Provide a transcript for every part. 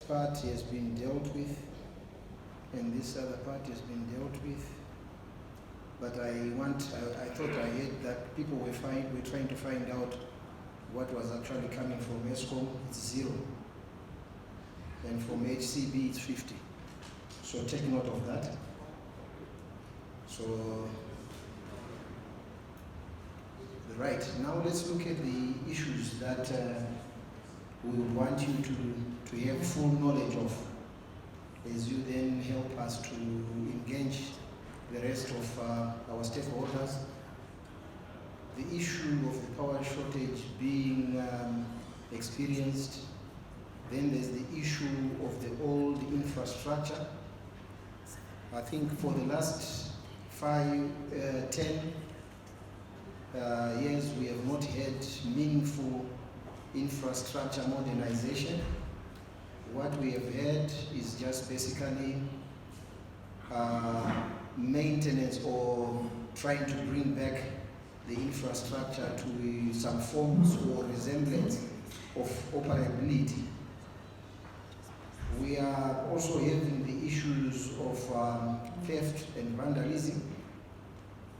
part has been dealt with, and this other part has been dealt with. But I thought I heard that people were trying to find out what was actually coming from ESCOM. It's 0, and from HCB it's 50. So take note of that. So, right, now let's look at the issues that we would want you to have full knowledge of, as you then help us to engage the rest of our stakeholders. The issue of the power shortage being experienced. Then there's the issue of the old infrastructure. I think for the last 10 years we have not had meaningful infrastructure modernization. What we have had is just basically maintenance or trying to bring back the infrastructure to some forms or resemblance of operability. We are also having the issues of theft and vandalism,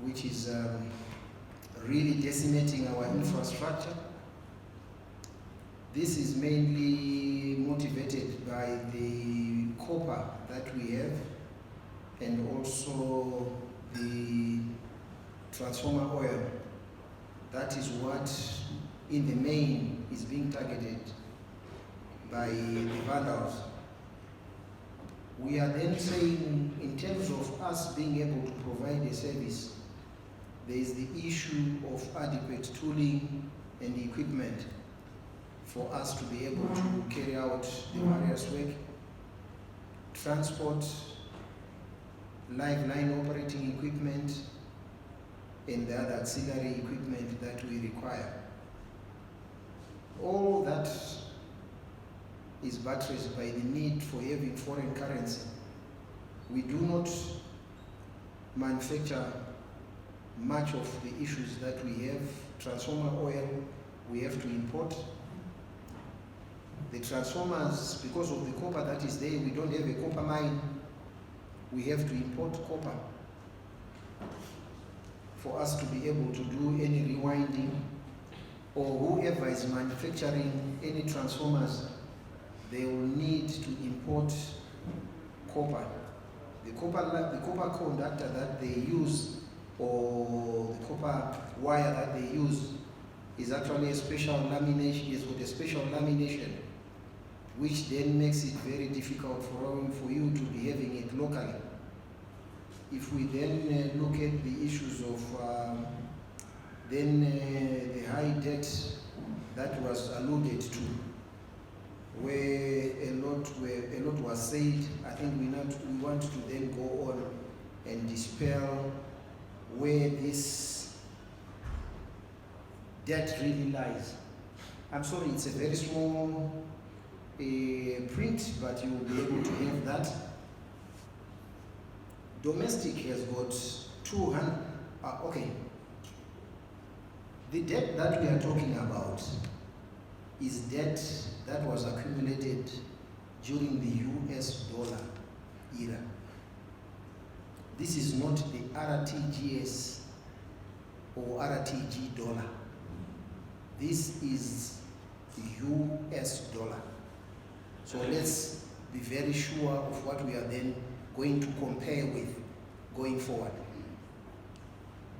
which is really decimating our infrastructure. This is mainly motivated by the copper that we have, and also the transformer oil. That is what, in the main, is being targeted by the vandals. We are then saying, in terms of us being able to provide a service, there is the issue of adequate tooling and equipment for us to be able to carry out the various work, transport, live line operating equipment, and the other auxiliary equipment that we require. All that is buttressed by the need for having foreign currency. We do not manufacture much of the issues that we have. Transformer oil, we have to import. The transformers, because of the copper that is there, we don't have a copper mine. We have to import copper for us to be able to do any rewinding, or whoever is manufacturing any transformers, they will need to import copper. The copper conductor that they use, or the copper wire that they use, is actually a special lamination. It's with a special lamination, which then makes it very difficult for you to be having it locally. If we then look at the issues of the high debt that was alluded to, where a lot was said, I think we want to then go on and dispel where this debt really lies. I'm sorry, it's a very small print, but you will be able to have that. Domestic has got 200, okay. The debt that we are talking about is debt that was accumulated during the US dollar era. This is not the RTGS or RTG dollar. This is the US dollar. So let's be very sure of what we are then going to compare with going forward.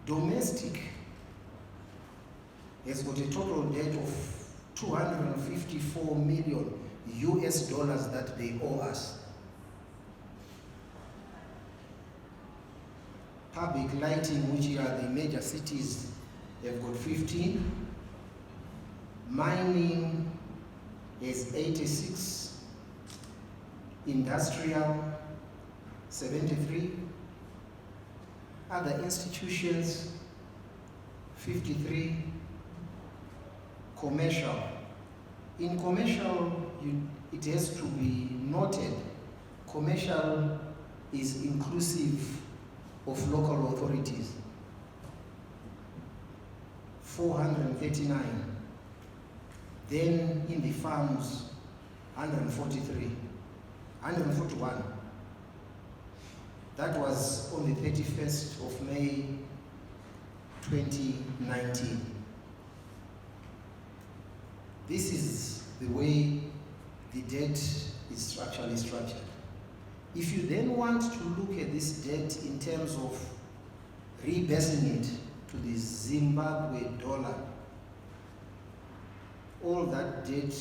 Domestic has got a total debt of 254 million US dollars that they owe us. Public lighting, which are the major cities, they've got 15. Mining is 86. Industrial, 73. Other institutions, 53. Commercial. In commercial, it has to be noted, commercial is inclusive of local authorities. 439. Then in the farms, 143. 141. That was on the 31st of May 2019. This is the way the debt is actually structured. If you then want to look at this debt in terms of rebasing it to the Zimbabwe dollar, all that debt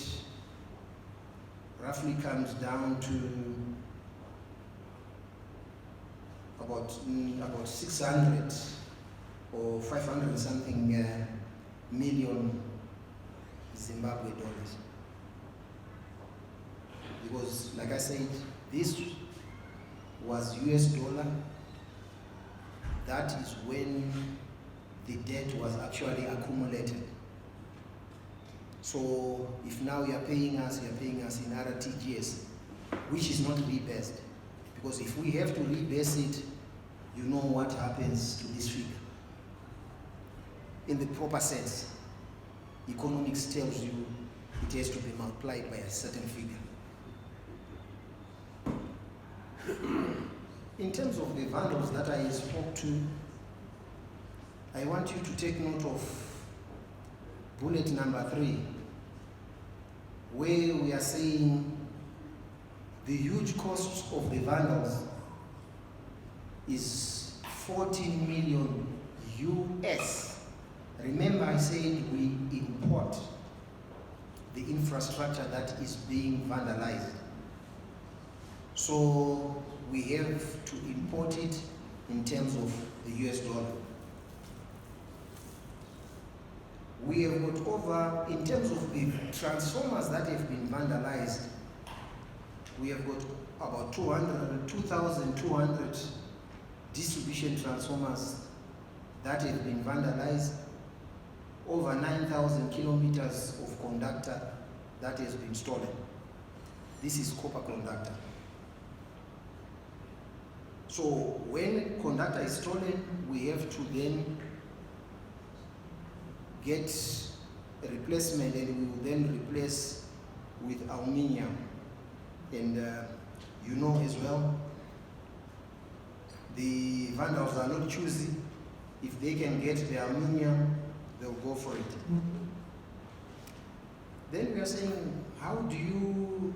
roughly comes down to about 600 or 500 something million Zimbabwe dollars. Because, like I said, this was US dollar. That is when the debt was actually accumulated. So if now you're paying us in RTGS, which is not rebased. Because if we have to rebase it, you know what happens to this figure. In the proper sense, economics tells you it has to be multiplied by a certain figure. In terms of the vandals that I spoke to, I want you to take note of bullet number 3, where we are saying the huge cost of the vandals is 14 million US. Remember, I said we import the infrastructure that is being vandalized. So we have to import it in terms of the US dollar. We have got over, in terms of the transformers that have been vandalized, we have got about 2,200 distribution transformers that have been vandalized, over 9,000 kilometers of conductor that has been stolen. This is copper conductor. So when conductor is stolen, we have to then get a replacement, and we will then replace with aluminium. And you know as well, the vandals are not choosy. If they can get the aluminium, they'll go for it. Then we are saying, how do you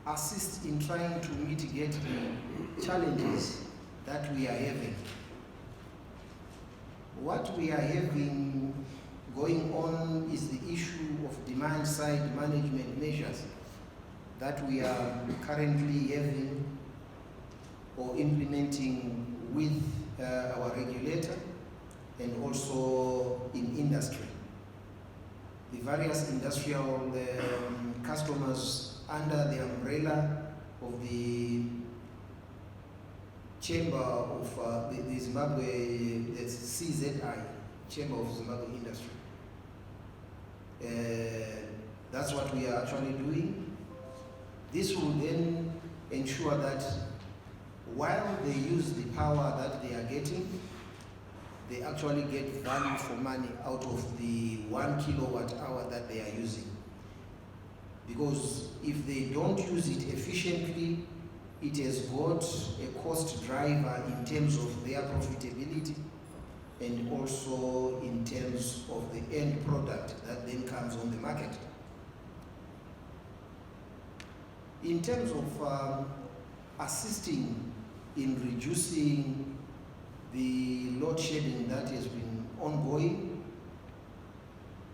assist in trying to mitigate the challenges that we are having? What we are having going on is the issue of demand side management measures that we are currently having or implementing with our regulator and also in industry. The various industrial customers under the umbrella of the Chamber of the Zimbabwe, that's CZI, Chamber of Zimbabwe Industry. That's what we are actually doing. This will then ensure that while they use the power that they are getting, they actually get value for money out of the 1 kilowatt hour that they are using. Because if they don't use it efficiently, it has got a cost driver in terms of their profitability and also in terms of the end product that then comes on the market. In terms of assisting in reducing the load shedding that has been ongoing,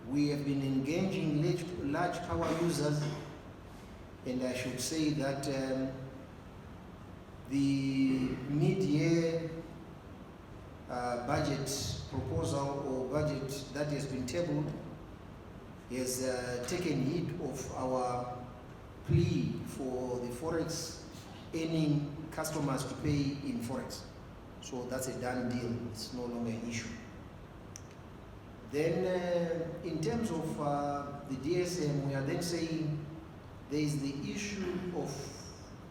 we have been engaging large power users, and I should say that the mid-year budget proposal or budget that has been tabled has taken heed of our plea for the forex earning customers to pay in forex. So that's a done deal, it's no longer an issue. Then in terms of the DSM, we are then saying there is the issue of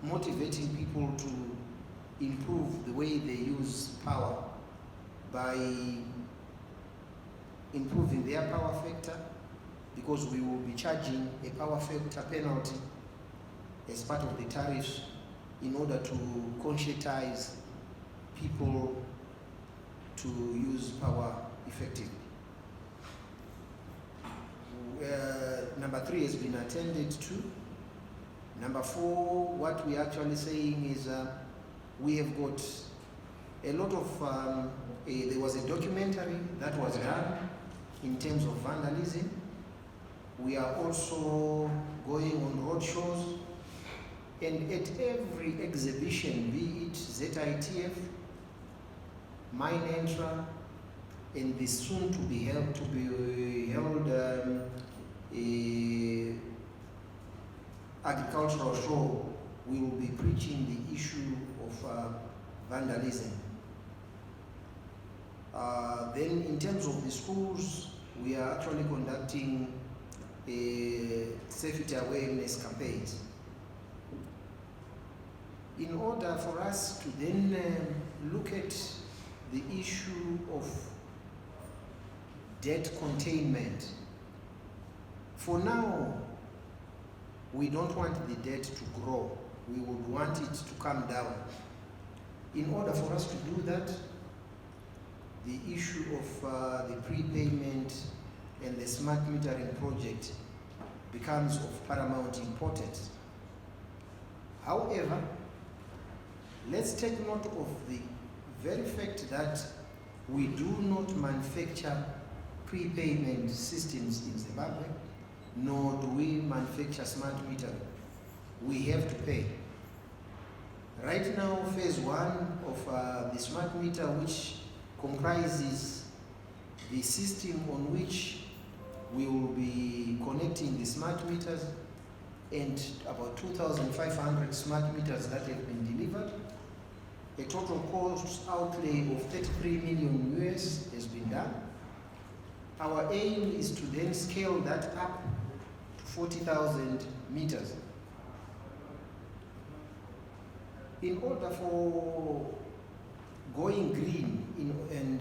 motivating people to improve the way they use power by improving their power factor, because we will be charging a power factor penalty as part of the tariffs in order to conscientize people to use power effectively. Number 3 has been attended to. Number 4, what we're actually saying is we have got a lot of, there was a documentary that was done in terms of vandalism. We are also going on road shows, and at every exhibition, be it ZESA, Mine Entra, and the soon to be held agricultural show, we will be preaching the issue of vandalism. Then in terms of the schools, we are actually conducting a safety awareness campaigns. In order for us to then look at the issue of debt containment, for now, we don't want the debt to grow. We would want it to come down. In order for us to do that, the issue of the prepayment and the smart metering project becomes of paramount importance. However, let's take note of the very fact that we do not manufacture prepayment systems in Zimbabwe, nor do we manufacture smart metering. We have to pay. Right now, phase 1 of the smart meter, which comprises the system on which we will be connecting the smart meters, and about 2,500 smart meters that have been delivered. A total cost outlay of 33 million US has been done. Our aim is to then scale that up to 40,000 meters. In order for going green and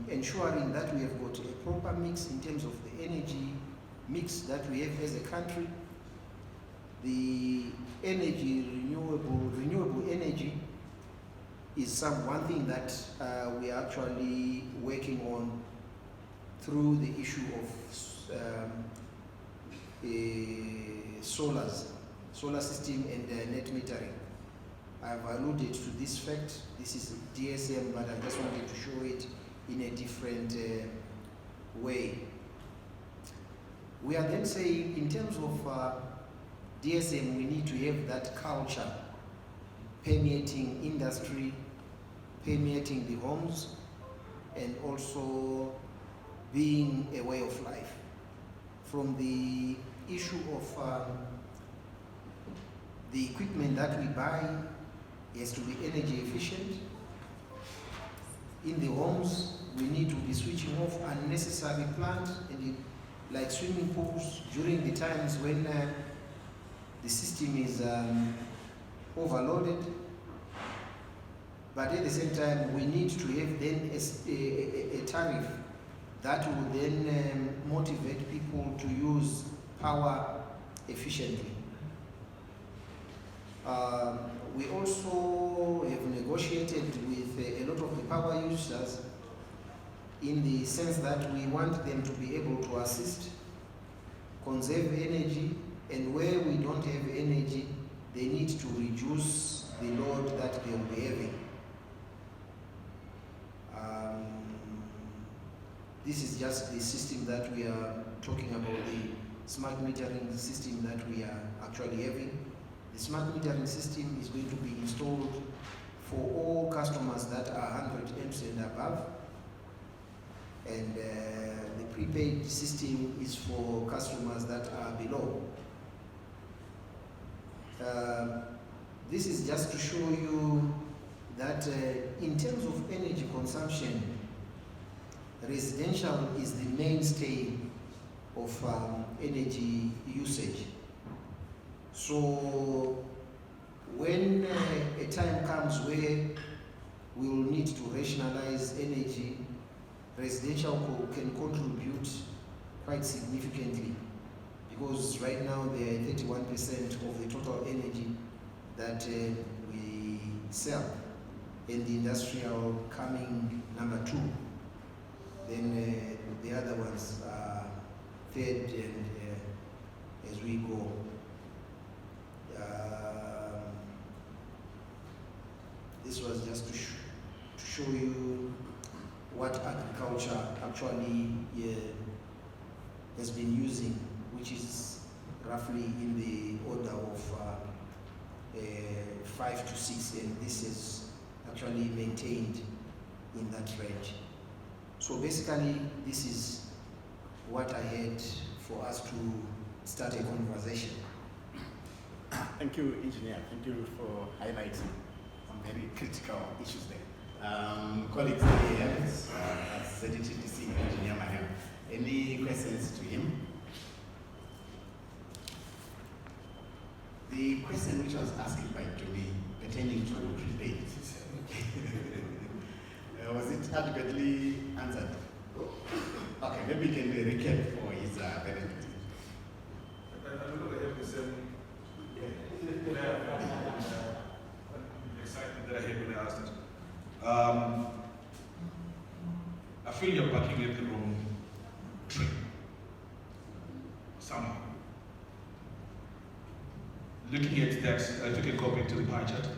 ensuring that we have got a proper mix in terms of the energy mix that we have as a country, the renewable energy is one thing that we are actually working on through the issue of solar system and net metering. I've alluded to this fact. This is DSM, but I just wanted to show it in a different way. We are then saying, in terms of DSM, we need to have that culture permeating industry, permeating the homes, and also being a way of life. From the issue of the equipment that we buy, it has to be energy efficient. In the homes, we need to be switching off unnecessary plant, like swimming pools, during the times when the system is overloaded. But at the same time, we need to have then a tariff that will then motivate people to use power efficiently. We also have negotiated with a lot of the power users in the sense that we want them to be able to assist, conserve energy, and where we don't have energy, they need to reduce the load that they will be having. This is just the system that we are talking about, the smart metering system that we are actually having. The smart metering system is going to be installed for all customers that are 100 amps and above, and the prepaid system is for customers that are below. This is just to show you that in terms of energy consumption, residential is the mainstay of energy usage. So when a time comes where we will need to rationalize energy, residential can contribute quite significantly, because right now they are 31% of the total energy that we sell, and the industrial coming number 2. Then the other ones are third, and as we go. This was just to show you what agriculture actually has been using, which is roughly in the order of 5 to 6, and this is actually maintained in that range. So basically, this is what I had for us to start a conversation. Thank you, Engineer. Thank you for highlighting some very critical issues there. Colleagues, we have ZETTC Engineer Manuel. Any questions to him? The question which was asked by Joey pertaining to prepaid, was it adequately answered? Okay, maybe we can recap for his benefit. I don't know, I have the same excitement that I had when I asked it. I feel you're backing at the wrong tree somehow. Looking at that, I took a copy to the pie chart.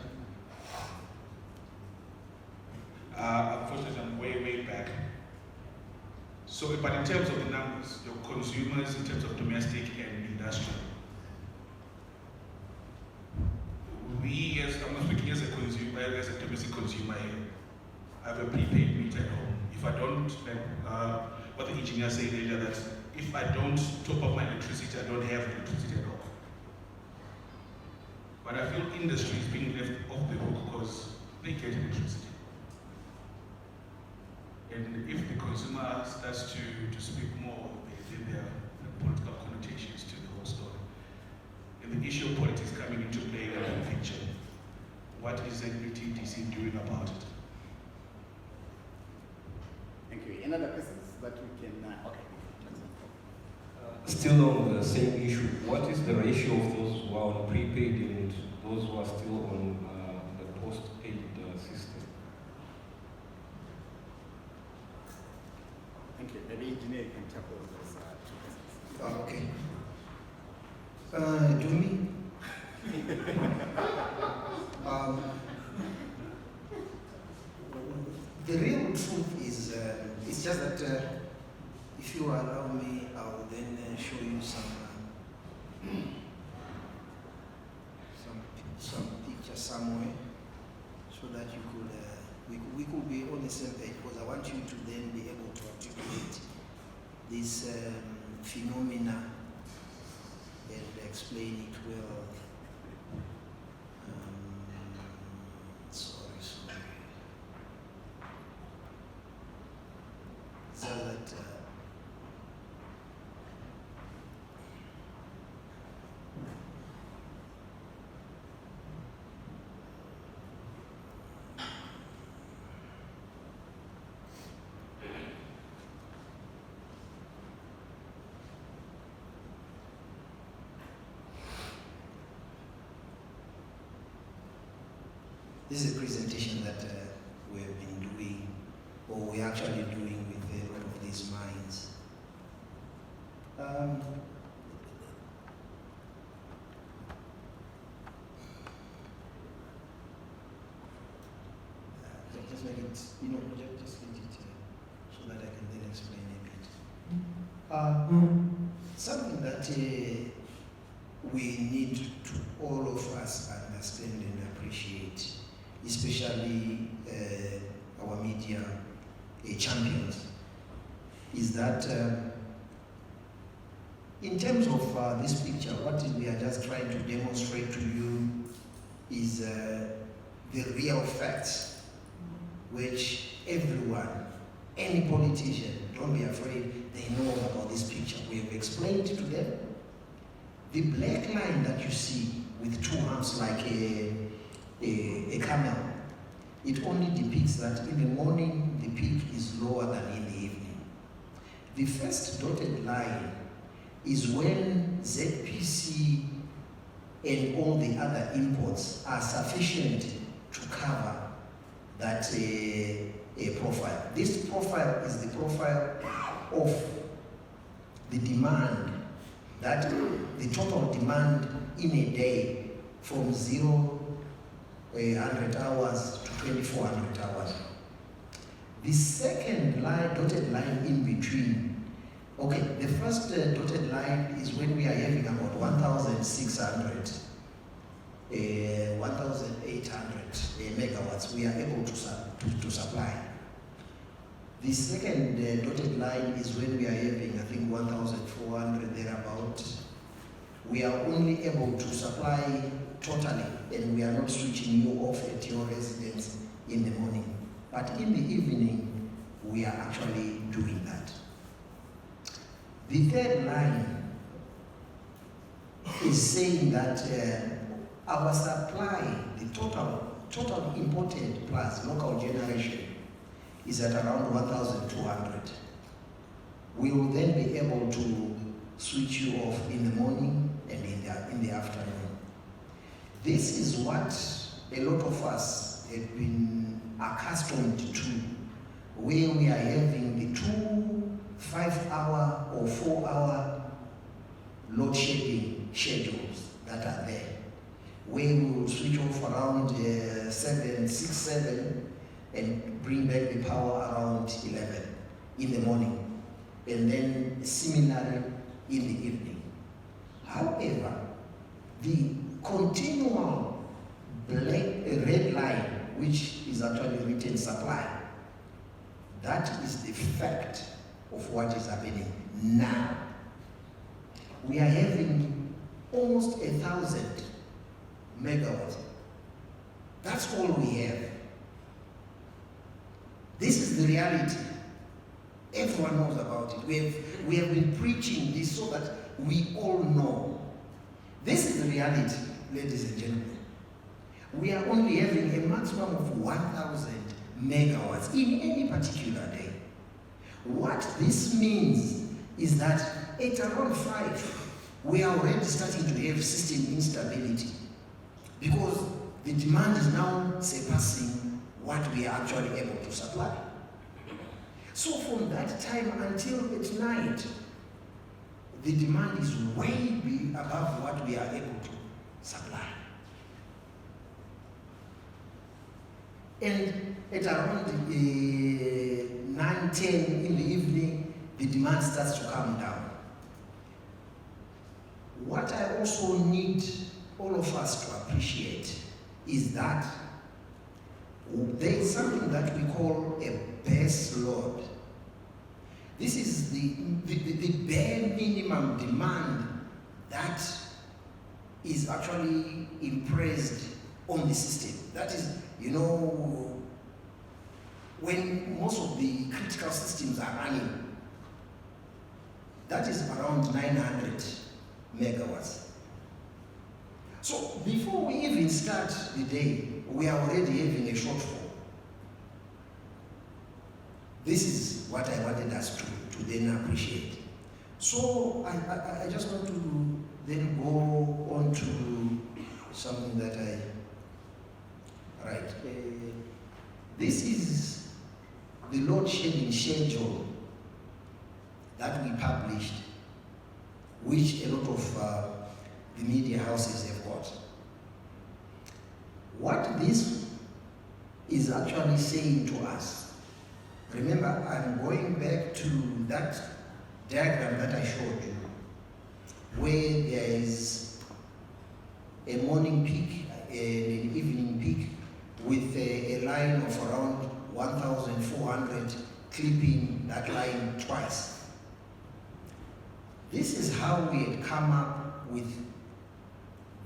Unfortunately, I'm way back. So, but in terms of the numbers, your consumers, in terms of domestic and industrial, we, as I'm not speaking as a consumer, as a domestic consumer here, I have a prepaid meter at home. If I don't, what the engineer said earlier, that if I don't top up my electricity, I don't have electricity at all. But I feel industry is being left off the hook because they get electricity. And if the consumer starts to speak more, then there are political connotations to the whole story. And the issue of politics coming into play in the picture. What is ZETTC doing about it? Thank you. Any other questions that we can, okay. Still on the same issue, what is the ratio of those who are on prepaid and those who are still on the post-paid system? Thank you. Maybe engineer can tackle those two questions. Okay. Do me? The real truth is, it's just that if you allow me, I'll then show you some picture somewhere, so that you could we could be on the same page, because I want you to then be able to articulate this phenomena and explain it well. Sorry. So that this is a presentation that we have been doing, or we're actually doing with a lot of these mines. Just make it, just get it so that I can then explain a bit. Something that we need to all of us understand and appreciate, especially our media champions, is that in terms of this picture, what we are just trying to demonstrate to you is the real facts, which everyone, any politician, don't be afraid, they know about this picture. We have explained to them. The black line that you see with two arms like a camel, it only depicts that in the morning the peak is lower than in the evening. The first dotted line is when ZPC and all the other imports are sufficient to cover that profile. This profile is the profile of the demand, that the total demand in a day from 100 hours to 2400 hours. The second line, dotted line in between, okay, the first dotted line is when we are having about 1,600, 1,800 megawatts we are able to supply. The second dotted line is when we are having, I think, 1,400 thereabout. We are only able to supply totally, and we are not switching you off at your residence in the morning. But in the evening, we are actually doing that. The third line is saying that our supply, the total imported plus local generation, is at around 1,200. We will then be able to switch you off in the morning and in the afternoon. This is what a lot of us have been accustomed to, where we are having the 2 5-hour or 4-hour load shedding schedules that are there, where we will switch off around 6, 7, and bring back the power around 11 in the morning, and then similarly in the evening. However, the continual red line, which is actually written supply, that is the fact of what is happening now. We are having almost 1,000 megawatts. That's all we have. This is the reality. Everyone knows about it. We have been preaching this so that we all know. This is the reality, ladies and gentlemen. We are only having a maximum of 1,000 megawatts in any particular day. What this means is that at around 5, we are already starting to have system instability, because the demand is now surpassing what we are actually able to supply. So from that time until at night, the demand is way above what we are able to supply. And at around 9, 10 in the evening, the demand starts to come down. What I also need all of us to appreciate is that there is something that we call a base load. This is the bare minimum demand that is actually impressed on the system. That is, when most of the critical systems are running, that is around 900 megawatts. So before we even start the day, we are already having a shortfall. This is what I wanted us to then appreciate. So I just want to then go on to something that right. This is the load shedding schedule that we published, which a lot of the media houses have got. What this is actually saying to us, remember, I'm going back to that diagram that I showed you, where there is a morning peak and an evening peak with a line of around 1,400 clipping that line twice. This is how we had come up with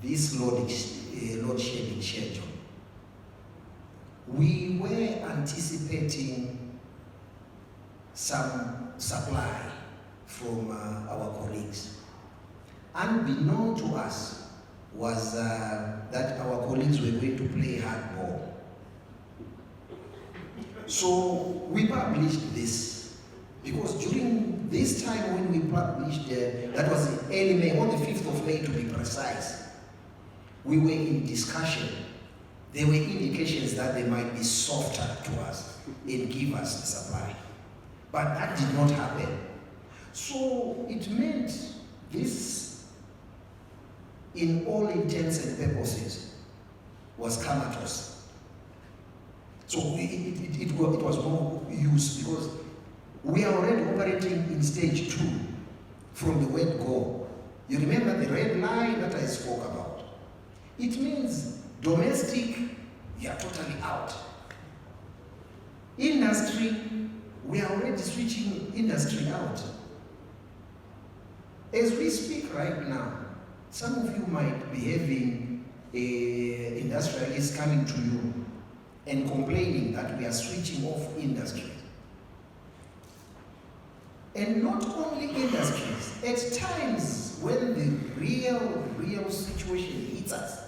this load shedding schedule. We were anticipating some supply from our colleagues. Unbeknown to us was that our colleagues were going to play hardball. So we published this, because during this time when we published, that was early May, on the 5th of May to be precise, we were in discussion. There were indications that they might be softer to us and give us the supply. But that did not happen. So it meant this, in all intents and purposes, was comatose. So it was no use because we are already operating in stage 2 from the word go. You remember the red line that I spoke about? It means domestic, you are totally out. Industry, we are already switching industry out. As we speak right now, some of you might be having industrialists coming to you and complaining that we are switching off industry. And not only industries, at times when the real situation hits us,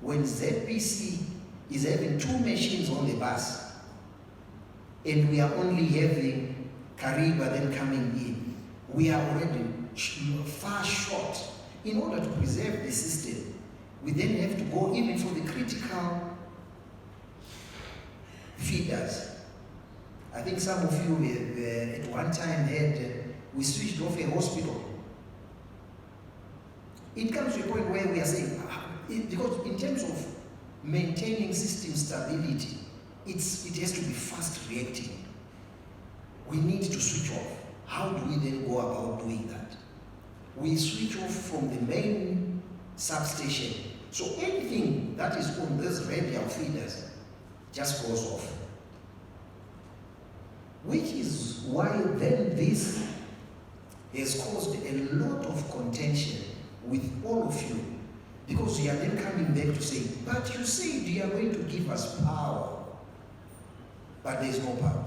when ZPC is having 2 machines on the bus, and we are only having Kariba then coming in, we are already far short. In order to preserve the system, we then have to go even for the critical feeders. I think some of you at one time we switched off a hospital. It comes to a point where we are saying, because in terms of maintaining system stability, it has to be fast reacting. We need to switch off. How do we then go about doing that? We switch off from the main substation. So anything that is on those radial feeders just goes off. Which is why then this has caused a lot of contention with all of you. Because you are then coming back to say, but you said you are going to give us power. But there is no power.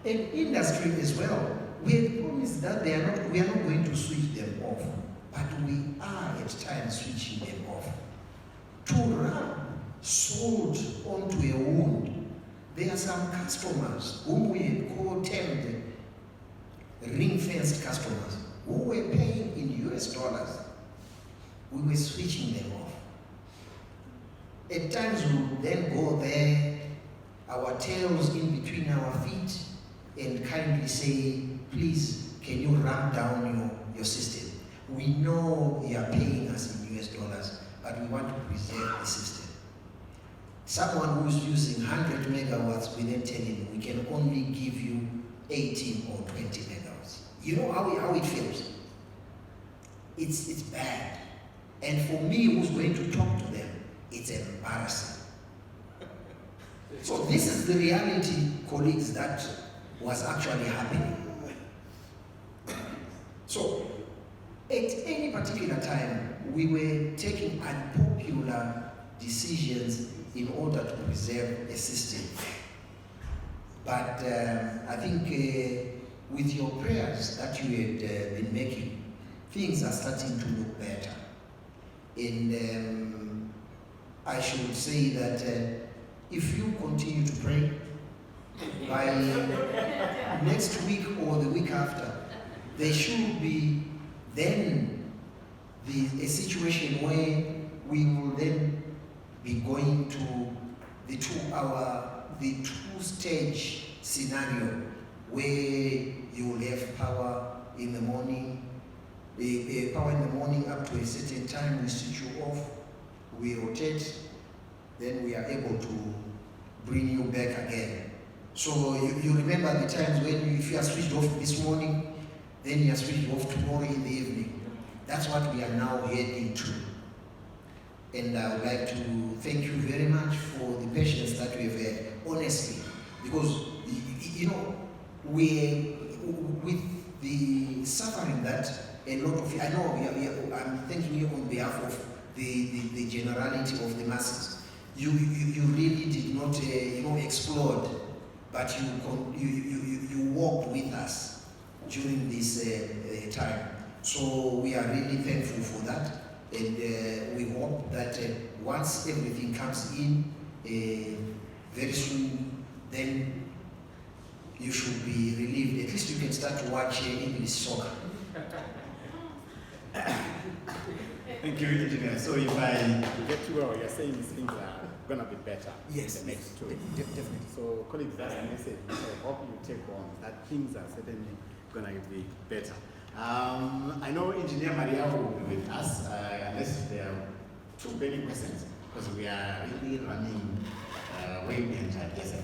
And industry as well, we had promised that we are not going to switch them off. But we are at times switching them off. To rub salt onto a wound, there are some customers whom we had termed ring-fenced customers who were paying in US dollars. We were switching them off. At times we would then go there, our tails in between our feet, and kindly say, please, can you ramp down your system? We know you are paying us in US dollars, but we want to preserve the system. Someone who's using 100 megawatts, we then tell him, we can only give you 18 or 20 megawatts. You know how it feels? It's bad. And for me, who's going to talk to them, it's embarrassing. So this is the reality, colleagues, that was actually happening. So at any particular time, we were taking unpopular decisions in order to preserve a system. But I think with your prayers that you had been making, things are starting to look better. And I should say that if you continue to pray, by next week or the week after, there should be then a situation where we will then be going to the two-stage scenario where you will have power in the morning, power in the morning up to a certain time, we switch you off, we rotate, then we are able to bring you back again. So you remember the times when if you are switched off this morning, then you are switched off tomorrow in the evening. That's what we are now heading to. And I would like to thank you very much for the patience that we have had, honestly, because you know, with the suffering that a lot of you, I know I'm thanking you on behalf of the generality of the masses. You really did not explode, but you walked with us during this time. So we are really thankful for that, and we hope that once everything comes in very soon, then you should be relieved. At least you can start to watch English soccer. Thank you, Engineer. So if I get you well, you're saying these things are going to be better Yes, in the next 2 weeks. definitely. So colleagues, that's a message I hope you take on, that things are certainly going to be better. I know Engineer Maria will be with us, unless there are too many questions, because we are really running way behind time. Yes, sir.